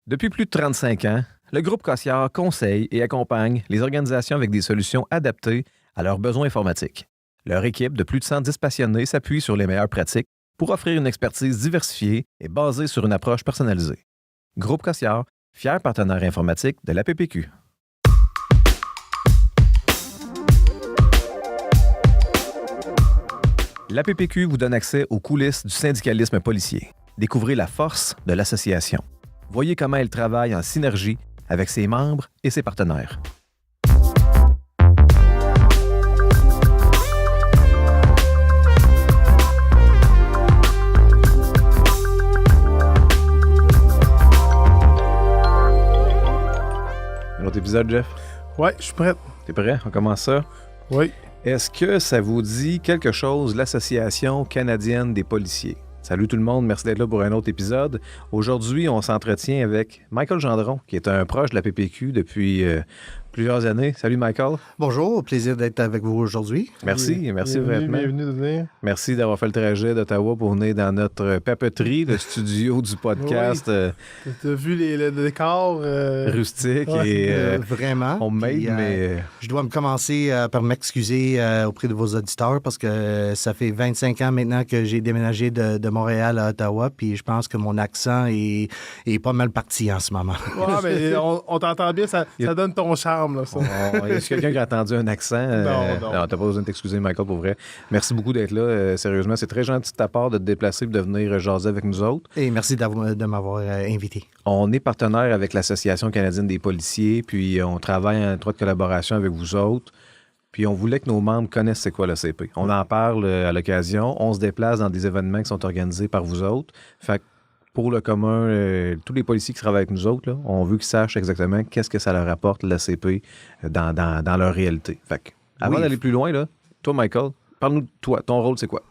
Depuis plus de 35 ans, le groupe Cossiard conseille et accompagne les organisations avec des solutions adaptées à leurs besoins informatiques. Leur équipe de plus de 110 passionnés s'appuie sur les meilleures pratiques pour offrir une expertise diversifiée et basée sur une approche personnalisée. Groupe Cossiard, fier partenaire informatique de l'APPQ. L'APPQ vous donne accès aux coulisses du syndicalisme policier. Découvrez la force de l'association. Voyez comment elle travaille en synergie avec ses membres et ses partenaires. Un autre épisode, Jeff? Ouais, je suis prêt. T'es prêt? On commence ça? Oui. Est-ce que ça vous dit quelque chose, l'Association canadienne des policiers? Salut tout le monde, merci d'être là pour un autre épisode. Aujourd'hui, on s'entretient avec Michael Gendron, qui est un proche de la PPQ depuis plusieurs années. Salut Michael. Bonjour, plaisir d'être avec vous aujourd'hui. Merci vraiment. Bienvenue de venir. Merci d'avoir fait le trajet d'Ottawa pour venir dans notre papeterie, le studio du podcast Tu as vu le décor rustique ouais, et vraiment. homemade, Puis, mais... Je dois me commencer par m'excuser auprès de vos auditeurs parce que ça fait 25 ans maintenant que j'ai déménagé de Montréal à Ottawa, puis je pense que mon accent est pas mal parti en ce moment. Ouais, mais on t'entend bien, ça donne ton charme. Là, ça. Est-ce quelqu'un qui a entendu un accent? Non. Non, t'as pas besoin de t'excuser, Michael, pour vrai. Merci beaucoup d'être là. Sérieusement, c'est très gentil de ta part de te déplacer et de venir jaser avec nous autres. Et merci de m'avoir invité. On est partenaire avec l'Association canadienne des policiers, puis on travaille en étroite collaboration avec vous autres. Puis on voulait que nos membres connaissent c'est quoi l'ACP. On en parle à l'occasion. On se déplace dans des événements qui sont organisés par vous autres. Fait que pour le commun, tous les policiers qui travaillent avec nous autres, là, on veut qu'ils sachent exactement qu'est-ce que ça leur apporte, l'ACP, dans leur réalité. Fait que, avant d'aller plus loin, là, toi, Michael, parle-nous de toi. Ton rôle, c'est quoi?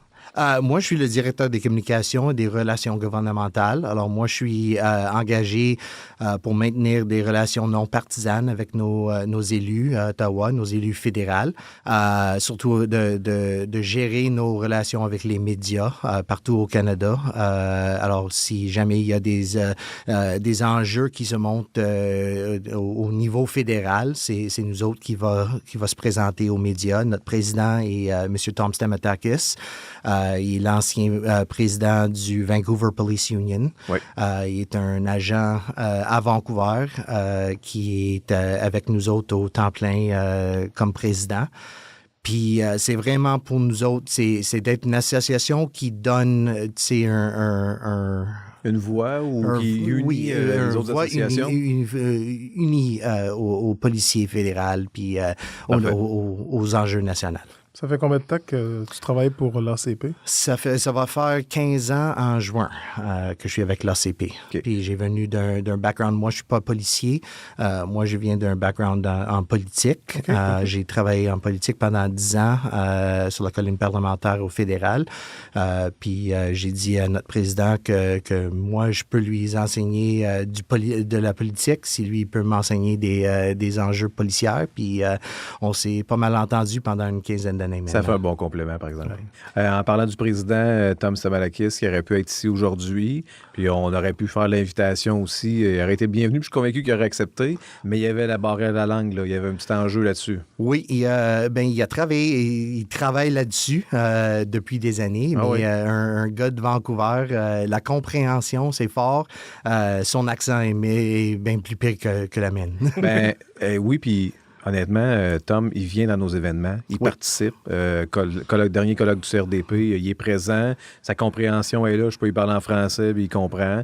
Moi, je suis le directeur des communications et des relations gouvernementales. Alors, moi, je suis engagé pour maintenir des relations non partisanes avec nos élus à Ottawa, nos élus fédéraux, surtout de gérer nos relations avec les médias partout au Canada. Alors, si jamais il y a des enjeux qui se montent au niveau fédéral, c'est nous autres qui va se présenter aux médias. Notre président est M. Tom Stamatakis. Il est l'ancien président du Vancouver Police Union. Oui. Il est un agent à Vancouver qui est avec nous autres au temps plein comme président. Puis c'est vraiment pour nous autres, c'est d'être une association qui donne, une voix ou qui unit les autres associations? Unie aux policiers fédéraux puis aux enjeux nationaux. Ça fait combien de temps que tu travailles pour l'ACP? Ça va faire 15 ans en juin que je suis avec l'ACP. Okay. Puis j'ai venu d'un background, moi je suis pas policier, moi je viens d'un background en politique. Okay. J'ai travaillé en politique pendant 10 ans sur la colline parlementaire au fédéral. Puis j'ai dit à notre président que moi je peux lui enseigner de la politique si lui il peut m'enseigner des enjeux policiers. Puis on s'est pas mal entendu pendant une quinzaine d'années. Ça fait un bon complément, par exemple. Ouais. En parlant du président Tom Stamatakis, qui aurait pu être ici aujourd'hui, puis on aurait pu faire l'invitation aussi. Il aurait été bienvenu, puis je suis convaincu qu'il aurait accepté, mais il y avait la barrière de la langue, là. Il y avait un petit enjeu là-dessus. Oui, il a travaillé, il travaille là-dessus depuis des années, mais un gars de Vancouver, la compréhension, c'est fort. Son accent est bien plus pire que la mienne. Oui, puis... Honnêtement, Tom, il vient dans nos événements, il participe. Dernier colloque du CRDP, il est présent. Sa compréhension est là. Je peux lui parler en français, puis il comprend.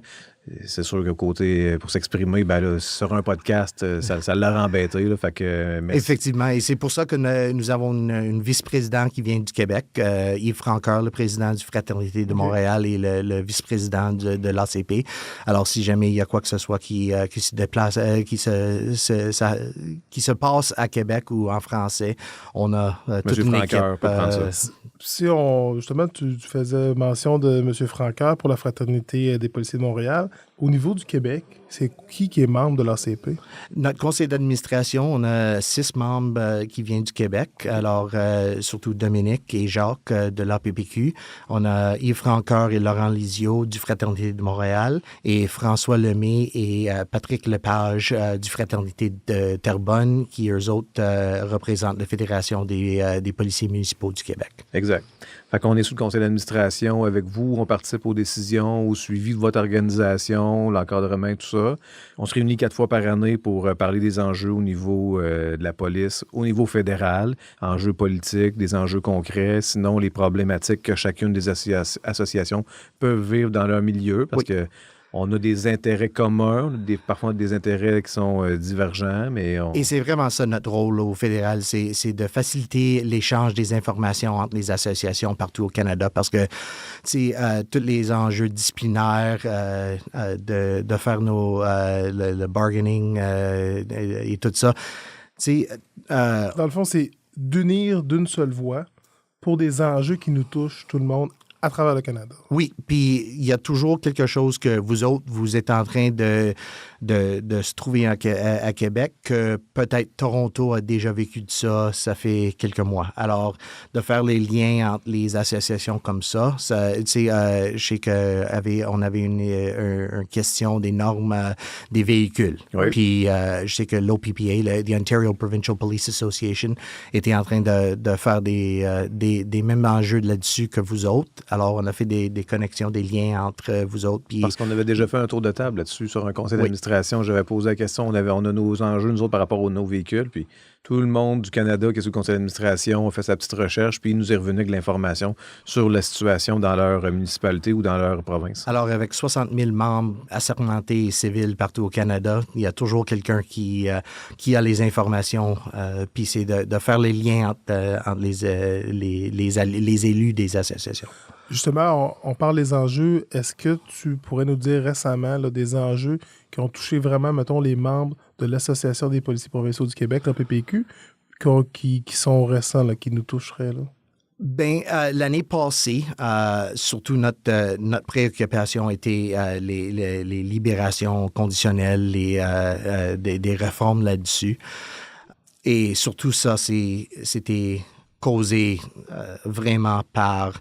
C'est sûr que côté pour s'exprimer, ben là, sur un podcast, ça l'a embêté. Là, fait que, effectivement, et c'est pour ça que nous avons une vice-présidente qui vient du Québec, Yves Francoeur, le président du Fraternité de Montréal et le vice-président de l'ACP. Alors, si jamais il y a quoi que ce soit qui se déplace, qui se passe à Québec ou en français, on a toute une équipe. Si justement, tu faisais mention de M. Francoeur pour la Fraternité des policiers de Montréal, Au niveau du Québec, c'est qui est membre de l'ACP? Notre conseil d'administration, on a 6 membres qui viennent du Québec. Alors, surtout Dominique et Jacques de l'APPQ. On a Yves Francoeur et Laurent Liziot du Fraternité de Montréal et François Lemay et Patrick Lepage du Fraternité de Terrebonne, qui, eux autres, représentent la Fédération des policiers municipaux du Québec. Exact. Fait qu'on est sous le conseil d'administration avec vous, on participe aux décisions, au suivi de votre organisation, l'encadrement, tout ça. On se réunit 4 fois par année pour parler des enjeux au niveau de la police, au niveau fédéral, enjeux politiques, des enjeux concrets, sinon les problématiques que chacune des associations peuvent vivre dans leur milieu, parce que on a des intérêts communs, parfois des intérêts qui sont divergents, mais... Et c'est vraiment ça notre rôle au fédéral, c'est de faciliter l'échange des informations entre les associations partout au Canada parce que, tous les enjeux disciplinaires, de faire le bargaining et tout ça, Dans le fond, c'est d'unir d'une seule voix pour des enjeux qui nous touchent tout le monde à travers le Canada. Oui, puis il y a toujours quelque chose que vous autres, vous êtes en train de se trouver à Québec, que peut-être Toronto a déjà vécu de ça fait quelques mois. Alors, de faire les liens entre les associations comme ça tu sais, je sais qu'on avait une question des normes des véhicules. Oui. Puis, je sais que l'OPPA, the Ontario Provincial Police Association, était en train de faire des mêmes enjeux là-dessus que vous autres. Alors, on a fait des connexions, des liens entre vous autres. Puis... Parce qu'on avait déjà fait un tour de table là-dessus sur un conseil d'administration. J'avais posé la question, on a nos enjeux, nous autres, par rapport aux nos véhicules. Puis tout le monde du Canada qui est sous le conseil d'administration a fait sa petite recherche, puis il nous est revenu avec l'information sur la situation dans leur municipalité ou dans leur province. Alors, avec 60 000 membres assermentés et civils partout au Canada, il y a toujours quelqu'un qui a les informations. Puis c'est de faire les liens entre les élus des associations. Justement, on parle des enjeux. Est-ce que tu pourrais nous dire récemment là, des enjeux qui ont touché vraiment, mettons, les membres de l'Association des policiers provinciaux du Québec, l'APPQ, qui sont récents, là, qui nous toucheraient? Là? Bien, l'année passée, surtout notre préoccupation était les libérations conditionnelles, des réformes là-dessus. Et surtout ça, c'était causé vraiment par...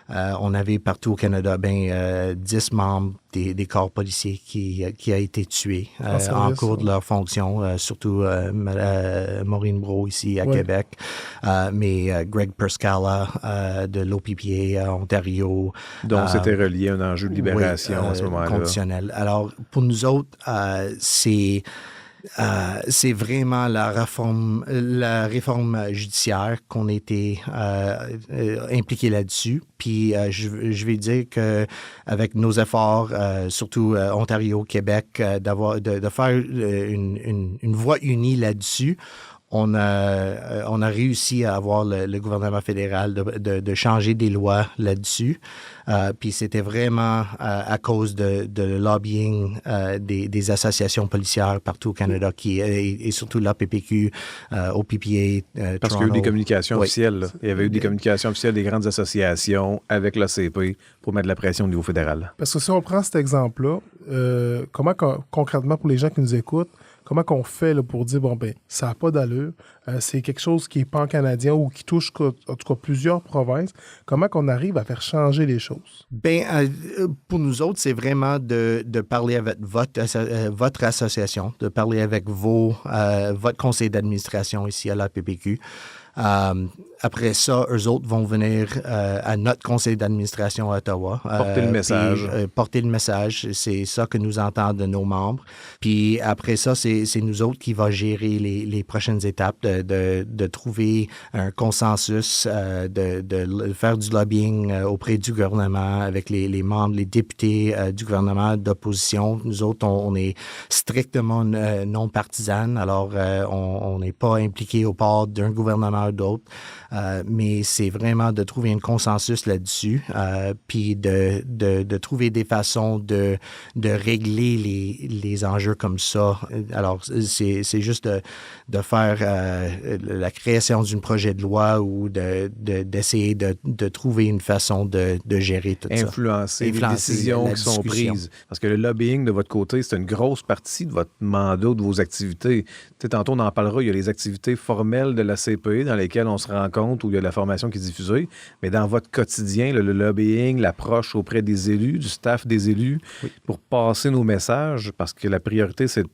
on avait partout au Canada 10 membres des corps policiers qui a été tués en cours de leur fonction, surtout Maureen Brault ici à Québec, mais Greg Perscala de l'OPPA à Ontario. Donc, c'était relié à un enjeu de libération à ce moment-là. Conditionnel. Alors, pour nous autres, c'est vraiment la réforme judiciaire qu'on était impliqué là-dessus. Puis je vais dire que avec nos efforts, surtout Ontario, Québec, de faire une voix unie là-dessus, on a réussi à avoir le gouvernement fédéral de changer des lois là-dessus. Puis c'était vraiment à cause de lobbying des associations policières partout au Canada et surtout l'APPQ, OPPA, Parce qu'il y a eu des communications officielles. Là. Il y avait eu des communications officielles des grandes associations avec l'ACP pour mettre de la pression au niveau fédéral. Parce que si on prend cet exemple-là, comment concrètement pour les gens qui nous écoutent, comment qu'on fait là, pour dire, ça n'a pas d'allure, c'est quelque chose qui est pan-canadien ou qui touche en tout cas plusieurs provinces. Comment qu'on arrive à faire changer les choses? Pour nous autres, c'est vraiment de parler avec votre association, de parler avec votre conseil d'administration ici à l'APPQ. Après ça, eux autres vont venir à notre conseil d'administration à Ottawa. Porter le message. Porter le message, c'est ça que nous entendent de nos membres. Puis après ça, c'est nous autres qui va gérer les prochaines étapes de trouver un consensus, de faire du lobbying auprès du gouvernement avec les membres, les députés du gouvernement d'opposition. Nous autres, on est strictement non partisane, alors on n'est pas impliqué au part d'un gouvernement l'un ou d'autre. Mais c'est vraiment de trouver un consensus là-dessus, puis de trouver des façons de régler les enjeux comme ça. Alors, c'est juste de faire la création d'un projet de loi ou d'essayer de trouver une façon de gérer tout ça. Influencer les décisions qui sont prises. Parce que le lobbying, de votre côté, c'est une grosse partie de votre mandat, de vos activités. Tu sais, tantôt, on en parlera, il y a les activités formelles de la CPE dans lesquelles on se rencontre, où il y a de la formation qui est diffusée. Mais dans votre quotidien, le lobbying, l'approche auprès des élus, du staff des élus, pour passer nos messages, parce que la priorité, c'est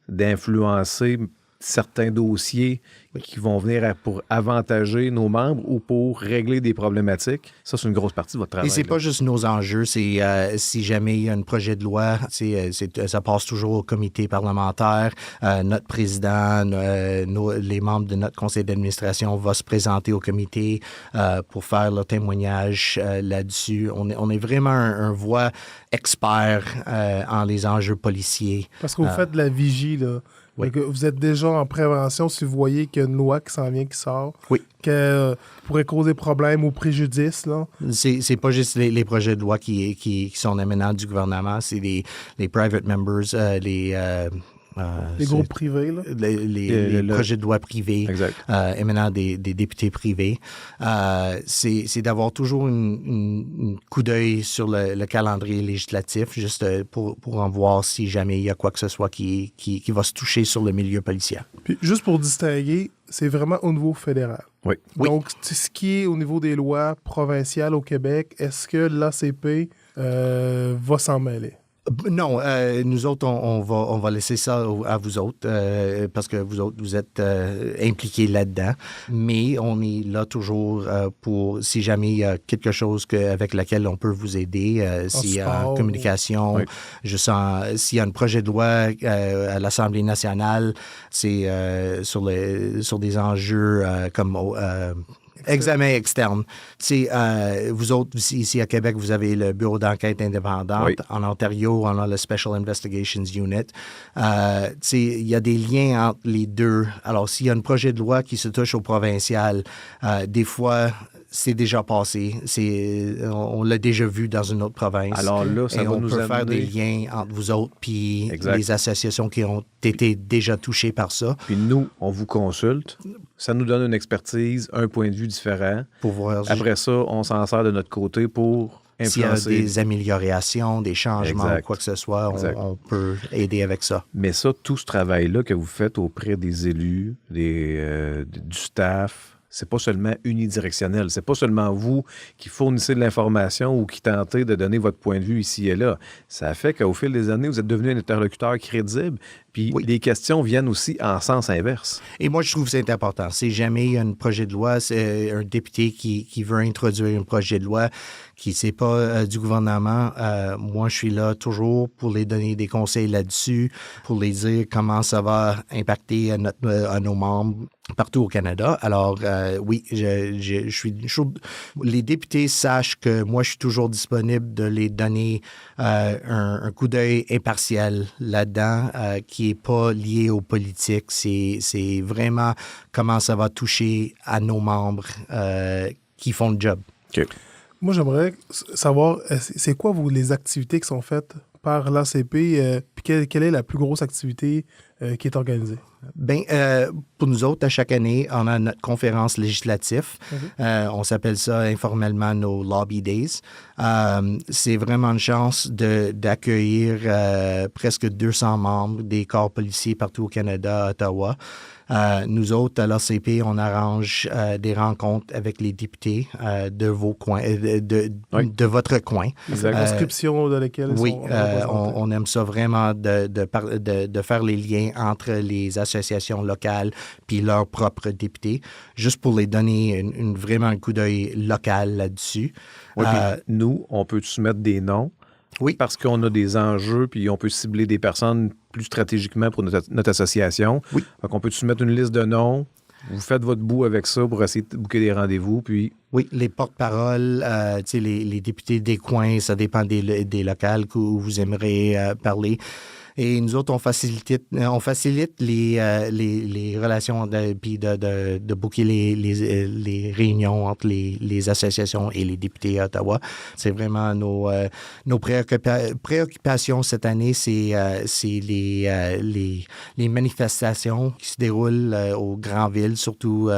d'influencer certains dossiers qui vont venir pour avantager nos membres ou pour régler des problématiques. Ça, c'est une grosse partie de votre travail. Et c'est pas juste nos enjeux, c'est si jamais il y a un projet de loi, ça passe toujours au comité parlementaire. Notre président, les membres de notre conseil d'administration vont se présenter au comité pour faire leur témoignage là-dessus. On est vraiment un voix expert en les enjeux policiers. Parce que vous faites de la vigie, là. Oui. Donc, vous êtes déjà en prévention si vous voyez qu'il y a une loi qui s'en vient, qui sort, qui pourrait causer problème ou préjudice. Là. C'est pas juste les projets de loi qui sont émanants du gouvernement, c'est les private members, les groupes privés. Là. Les projets de loi privés émanant des députés privés. C'est d'avoir toujours une coup d'œil sur le calendrier législatif, juste pour en voir si jamais il y a quoi que ce soit qui va se toucher sur le milieu policier. Puis juste pour distinguer, c'est vraiment au niveau fédéral. Oui. Donc, ce qui est au niveau des lois provinciales au Québec, est-ce que l'ACP va s'en mêler? Non, nous autres, on va laisser ça à vous autres parce que vous autres, vous êtes impliqués là-dedans. Mais on est là toujours pour, si jamais il y a quelque chose avec laquelle on peut vous aider, s'il y a en communication, s'il y a un projet de loi à l'Assemblée nationale, c'est sur des enjeux comme... examen externe. Vous autres, ici à Québec, vous avez le Bureau d'enquête indépendante. Oui. En Ontario, on a le Special Investigations Unit. Il y a des liens entre les deux. Alors, s'il y a un projet de loi qui se touche au provincial, des fois... c'est déjà passé. On l'a déjà vu dans une autre province. Alors là, ça va on nous peut amener... faire des liens entre vous autres puis les associations qui ont été déjà touchées par ça. Puis nous, on vous consulte. Ça nous donne une expertise, un point de vue différent. Pour voir... Après ça, on s'en sert de notre côté pour influencer. S'il y a des améliorations, des changements ou quoi que ce soit, on peut aider avec ça. Mais ça, tout ce travail-là que vous faites auprès des élus, du staff... c'est pas seulement unidirectionnel. C'est pas seulement vous qui fournissez de l'information ou qui tentez de donner votre point de vue ici et là. Ça fait qu'au fil des années, vous êtes devenu un interlocuteur crédible, puis les questions viennent aussi en sens inverse. Et moi, je trouve que c'est important. Si jamais il y a un projet de loi, c'est un député qui veut introduire un projet de loi qui n'est pas du gouvernement, moi, je suis là toujours pour les donner des conseils là-dessus, pour les dire comment ça va impacter à nos membres partout au Canada. Alors, oui, je suis chaud. Les députés sachent que moi, je suis toujours disponible de les donner un coup d'œil impartial là-dedans qui n'est pas lié aux politiques. C'est vraiment comment ça va toucher à nos membres qui font le job. OK. Moi, j'aimerais savoir, c'est quoi les activités qui sont faites par l'ACP, puis quelle est la plus grosse activité qui est organisée? Bien, pour nous autres, à chaque année, on a notre conférence législative. On s'appelle ça informellement nos Lobby Days. C'est vraiment une chance d'accueillir presque 200 membres des corps policiers partout au Canada, à Ottawa. Nous autres, à l'ACP, on arrange des rencontres avec les députés de vos coins, de votre coin. Circonscriptions dans lesquelles oui, on aime ça vraiment de faire les liens entre les associations locales puis leurs propres députés, juste pour les donner vraiment un coup d'œil local là-dessus. Oui, nous, on peut soumettre des noms. Oui. Parce qu'on a des enjeux, puis on peut cibler des personnes plus stratégiquement pour notre association. Oui. Donc, on peut soumettre une liste de noms. Vous faites votre bout avec ça pour essayer de booker des rendez-vous, puis... Oui, les porte-paroles, les députés des coins, ça dépend des locales où vous aimeriez parler. Et nous autres, on facilite les relations puis de booker les réunions entre les associations et les députés à Ottawa. C'est vraiment nos préoccupations cette année, c'est les manifestations qui se déroulent aux grandes villes, surtout,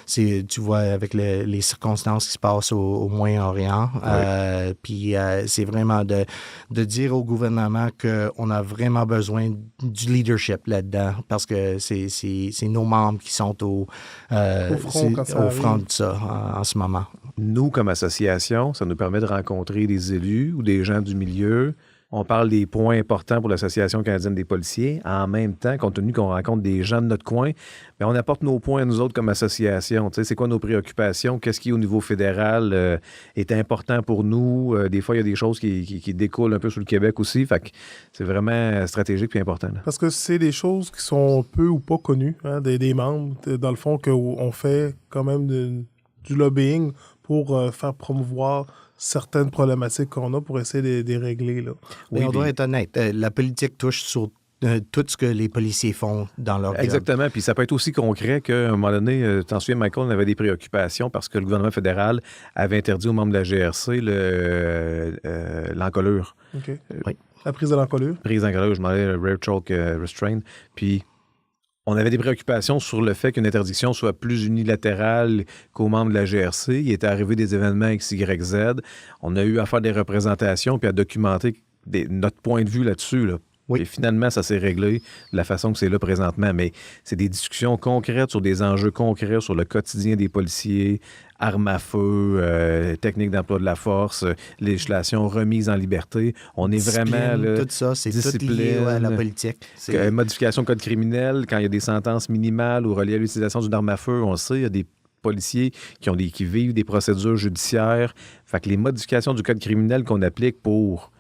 tu vois, avec les circonstances qui se passent au Moyen-Orient. Oui. Puis c'est vraiment de dire au gouvernement qu'on a vraiment besoin du leadership là-dedans parce que c'est nos membres qui sont au front de ça en ce moment. Nous, comme association, ça nous permet de rencontrer des élus ou des gens du milieu. On parle des points importants pour l'Association canadienne des policiers. En même temps, compte tenu qu'on rencontre des gens de notre coin, bien, on apporte nos points à nous autres comme association. Tu sais, c'est quoi nos préoccupations? Qu'est-ce qui, au niveau fédéral, est important pour nous? Des fois, il y a des choses qui découlent un peu sur le Québec aussi. Fait que c'est vraiment stratégique et important. Là. Parce que c'est des choses qui sont peu ou pas connues des membres, dans le fond, qu'on fait quand même du lobbying pour faire promouvoir certaines problématiques qu'on a pour essayer de les régler. Là. Oui, on doit être honnête. La politique touche sur tout ce que les policiers font dans leur job. Exactement. Puis ça peut être aussi concret qu'à un moment donné, t'en souviens, Michael, on avait des préoccupations parce que le gouvernement fédéral avait interdit aux membres de la GRC l'encolure. OK. Oui. La prise de l'encolure. Prise d'encolure, je m'en allais Rare Chalk Restraint. Puis on avait des préoccupations sur le fait qu'une interdiction soit plus unilatérale qu'aux membres de la GRC. Il était arrivé des événements XYZ. On a eu à faire des représentations puis à documenter notre point de vue là-dessus. Là. Oui. Et finalement, ça s'est réglé de la façon que c'est là présentement. Mais c'est des discussions concrètes sur des enjeux concrets sur le quotidien des policiers, armes à feu, techniques d'emploi de la force, législation remise en liberté. On est vraiment... Là, tout ça, c'est tout lié à la politique. Modification code criminel, quand il y a des sentences minimales ou reliées à l'utilisation d'une arme à feu, on le sait, il y a des policiers qui vivent des procédures judiciaires. Fait que les modifications du code criminel qu'on applique pour,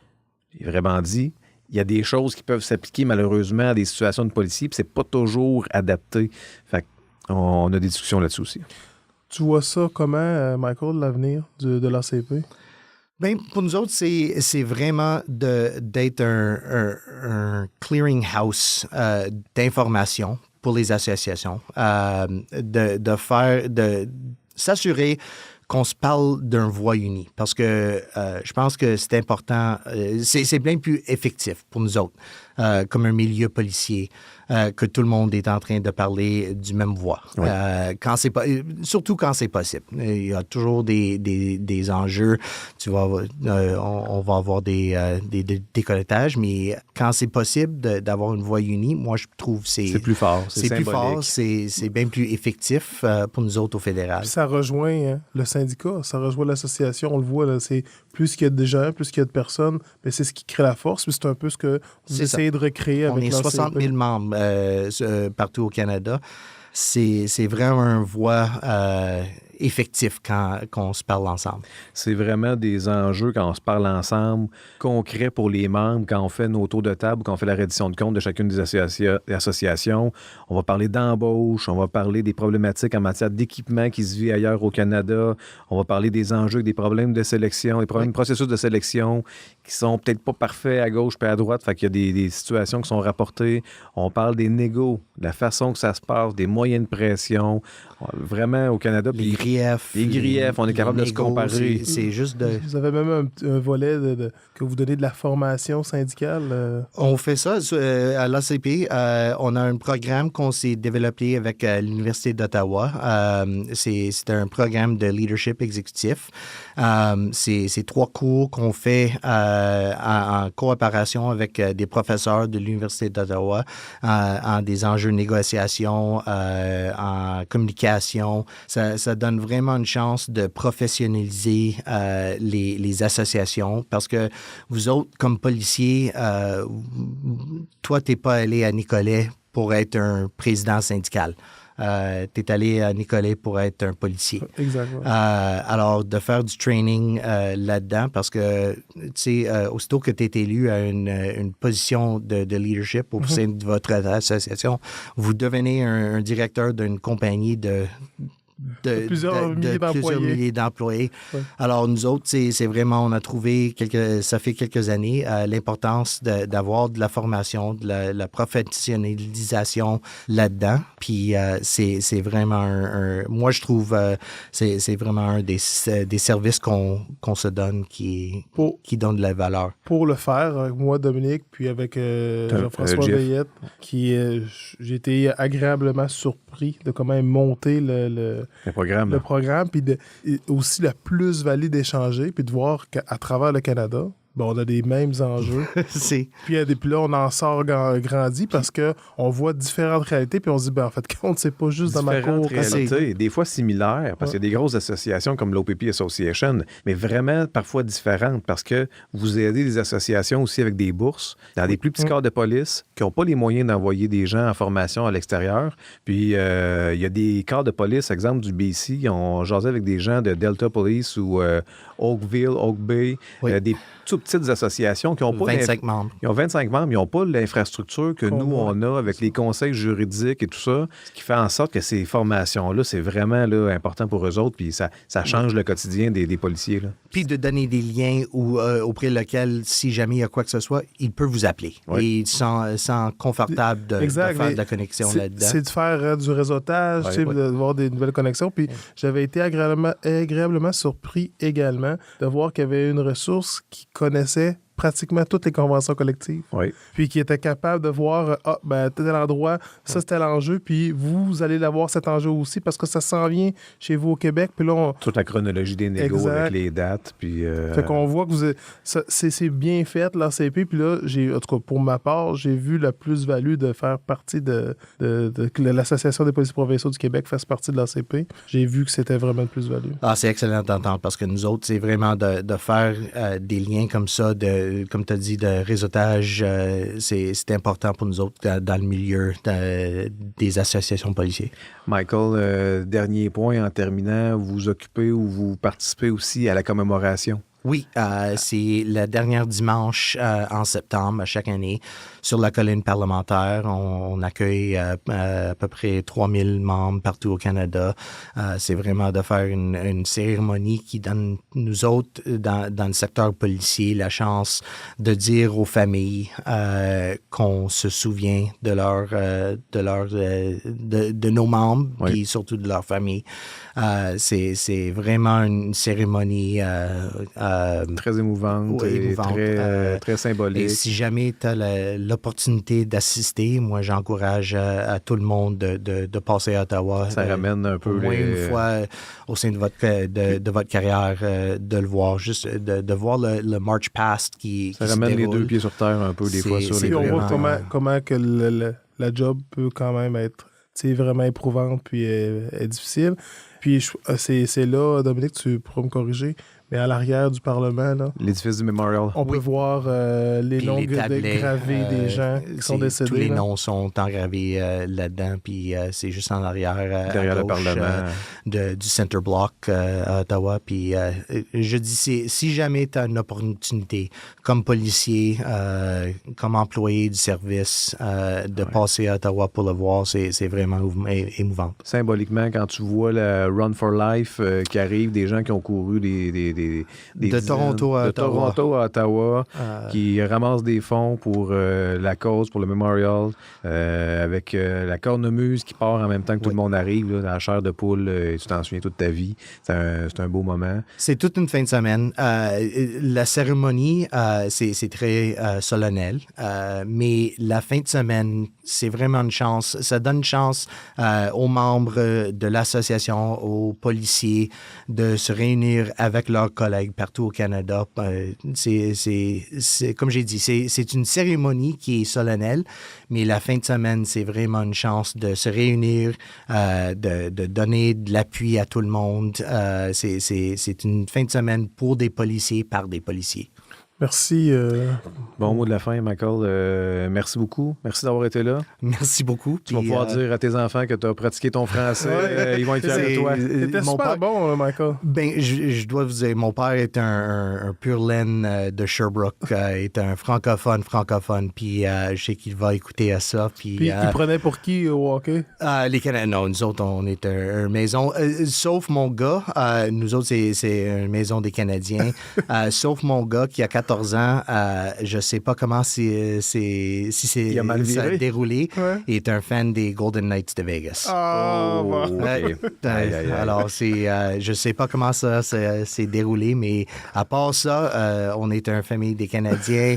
vraiment dit, il y a des choses qui peuvent s'appliquer malheureusement à des situations de policiers, puis c'est pas toujours adapté. Fait qu'on a des discussions là-dessus aussi. Tu vois ça comment, Michael, l'avenir de l'ACP? Bien, pour nous autres, c'est vraiment d'être un clearinghouse d'informations pour les associations, de s'assurer qu'on se parle d'un voix unie, parce que je pense que c'est important, c'est bien plus effectif pour nous autres, comme un milieu policier, que tout le monde est en train de parler du même voix. Oui. Surtout quand c'est possible. Il y a toujours des enjeux. On va avoir des décollettages, mais quand c'est possible d'avoir une voix unie, moi, je trouve que c'est plus fort. C'est plus fort, c'est bien plus effectif pour nous autres au fédéral. Puis ça rejoint le syndicat, ça rejoint l'association, on le voit, là, c'est plus qu'il y a de gens, plus qu'il y a de personnes, mais c'est ce qui crée la force, puis c'est un peu ce que vous essayez de recréer avec l'ACP. On est 60 000 membres partout au Canada. C'est vraiment une voix effectif quand on se parle ensemble. C'est vraiment des enjeux quand on se parle ensemble, concrets pour les membres, quand on fait nos tours de table, quand on fait la reddition de compte de chacune des associations. On va parler d'embauche, on va parler des problématiques en matière d'équipement qui se vit ailleurs au Canada, on va parler des enjeux, des problèmes de sélection, des problèmes de processus de sélection qui sont peut-être pas parfaits à gauche et à droite, fait qu'il y a des situations qui sont rapportées. On parle des négos, de la façon que ça se passe, des moyens de pression. Vraiment, au Canada... Les griefs. Les griefs, on est capable de se comparer. C'est juste de... Vous avez même un volet que vous donnez de la formation syndicale. On fait ça à l'ACP. On a un programme qu'on s'est développé avec l'Université d'Ottawa. C'est un programme de leadership exécutif. C'est 3 cours qu'on fait en coopération avec des professeurs de l'Université d'Ottawa en des enjeux de négociation, en communication. Ça donne vraiment une chance de professionnaliser les associations parce que vous autres, comme policiers, toi, tu n'es pas allé à Nicolet pour être un président syndical. Tu es allé à Nicolet pour être un policier. Exactement. Alors, de faire du training là-dedans, parce que, tu sais, aussitôt que tu es élu à une position de leadership au sein de votre association, vous devenez un directeur d'une compagnie de plusieurs milliers d'employés. Ouais. Alors, nous autres, c'est vraiment, on a trouvé, ça fait quelques années, l'importance d'avoir de la formation, de la professionnalisation là-dedans. Puis, c'est vraiment moi, je trouve, c'est vraiment un des services qu'on se donne qui donne de la valeur. Pour le faire, avec moi, Dominique, puis avec Jean-François Veillette, j'ai été agréablement surpris de comment est monté le programme, puis aussi la plus-value d'échanger, puis de voir qu'à travers le Canada, on a les mêmes enjeux. Puis là, on en sort grandi parce qu'on voit différentes réalités, puis on se dit, en fait, compte, c'est pas juste dans ma cour. Réalités, des fois similaires, parce qu'il y a des grosses associations comme l'OPP Association, mais vraiment parfois différentes, parce que vous aidez des associations aussi avec des bourses dans des plus petits corps de police qui n'ont pas les moyens d'envoyer des gens en formation à l'extérieur. Puis, il y a des corps de police, exemple du BC, on jasait avec des gens de Delta Police ou Oakville, Oak Bay, des toutes petites associations qui ont pas 25 membres. Ils ont 25 membres, ils n'ont pas l'infrastructure que nous, on a avec les conseils juridiques et tout ça, ce qui fait en sorte que ces formations-là, c'est vraiment là, important pour eux autres, puis ça change le quotidien des policiers. Là. Puis de donner des liens auprès lesquels, si jamais il y a quoi que ce soit, ils peuvent vous appeler. Oui. Et ils sont confortables de faire de la connexion là-dedans. C'est de faire du réseautage, de voir des nouvelles connexions. Puis j'avais été agréablement surpris également de voir qu'il y avait une ressource qui connaissait pratiquement toutes les conventions collectives. Oui. Puis qui était capable de voir, tel endroit, ça c'était l'enjeu, puis vous allez l'avoir cet enjeu aussi parce que ça s'en vient chez vous au Québec. Puis là, toute la chronologie des négos avec les dates. Puis fait qu'on voit que c'est bien fait, l'ACP. Puis là, en tout cas, pour ma part, j'ai vu la plus-value de faire partie de l'Association des policiers provinciaux du Québec fasse partie de l'ACP. J'ai vu que c'était vraiment une plus-value. C'est excellent d'entendre parce que nous autres, c'est vraiment de faire des liens comme ça, comme tu as dit, de réseautage, c'est important pour nous autres dans le milieu des associations policières. Michael, dernier point en terminant, vous vous occupez ou vous participez aussi à la commémoration? Oui, c'est le dernier dimanche en septembre chaque année sur la colline parlementaire. On accueille à peu près 3000 membres partout au Canada. C'est vraiment de faire une cérémonie qui donne nous autres dans le secteur policier la chance de dire aux familles qu'on se souvient de nos membres, oui. Puis surtout de leur famille. C'est vraiment une cérémonie très émouvante, très symbolique. Et si jamais tu as l'opportunité d'assister, moi, j'encourage à tout le monde de passer à Ottawa. Ça ramène un peu au moins une fois au sein de votre carrière, de le voir, juste de voir le March Past qui ça ramène les deux pieds sur terre un peu des fois sur les on voit comment que la job peut quand même être vraiment éprouvante puis est difficile. Puis c'est là, Dominique, tu pourras me corriger, mais à l'arrière du Parlement, là, l'édifice du Memorial, on peut voir les noms gravés des gens qui sont décédés. Tous les noms sont engravés là-dedans, puis c'est juste en arrière, derrière à gauche, le Parlement, du Center Block à Ottawa. Puis je dis, si jamais tu as une opportunité comme policier, comme employé du service, de passer à Ottawa pour le voir, c'est vraiment émouvant. Symboliquement, quand tu vois le Run for Life qui arrive, des gens qui ont couru de Toronto à Ottawa, qui ramassent des fonds pour la cause, pour le Memorial, avec la cornemuse qui part en même temps que tout le monde arrive, là, dans la chair de poule, tu t'en souviens toute ta vie. C'est un beau moment. C'est toute une fin de semaine. La cérémonie, c'est très solennel, mais la fin de semaine, c'est vraiment une chance. Ça donne une chance aux membres de l'association, aux policiers, de se réunir avec leurs collègues partout au Canada. C'est comme j'ai dit, c'est une cérémonie qui est solennelle, mais la fin de semaine, c'est vraiment une chance de se réunir, de donner de l'appui à tout le monde. C'est une fin de semaine pour des policiers, par des policiers. Merci. Bon mot de la fin, Michael. Merci beaucoup. Merci d'avoir été là. Merci beaucoup. Tu vas pouvoir dire à tes enfants que tu as pratiqué ton français. Ils vont être fiers de toi. C'était super bon, Michael. Ben, je dois vous dire, mon père est un pur laine de Sherbrooke. Est un francophone. Puis je sais qu'il va écouter à ça. Puis il prenait pour qui au hockey? Les Canadiens. Non, nous autres, on est une maison. Sauf mon gars. Nous autres, c'est une maison des Canadiens. Sauf mon gars qui a 14 ans. Je sais pas comment ça a déroulé. Ouais. Il est un fan des Golden Knights de Vegas. Okay. Alors, je sais pas comment ça s'est déroulé, mais à part ça, on est une famille des Canadiens.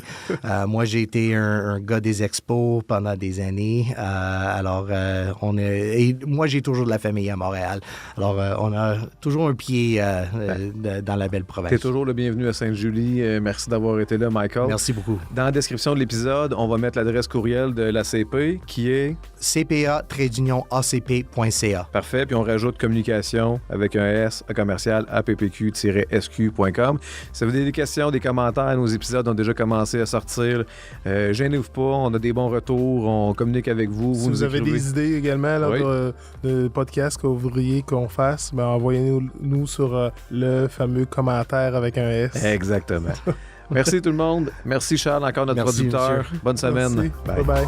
Moi, j'ai été un gars des Expos pendant des années. Moi, j'ai toujours de la famille à Montréal. Alors, on a toujours un pied dans la belle province. Tu es toujours le bienvenu à Sainte-Julie. Merci d'avoir été là, Michael. Merci beaucoup. Dans la description de l'épisode, on va mettre l'adresse courriel de la CP qui est cpa-acp.ca. Parfait. Puis on rajoute communication avec un S à commercial appq-sq.com. Si vous avez des questions, des commentaires, nos épisodes ont déjà commencé à sortir. Gênez-vous pas, on a des bons retours, on communique avec vous. Si vous avez des idées également de podcasts que vous voudriez qu'on fasse, envoyez-nous sur le fameux commentaire avec un S. Exactement. Merci tout le monde. Merci Charles, encore notre producteur. Monsieur. Bonne semaine. Merci. Bye bye.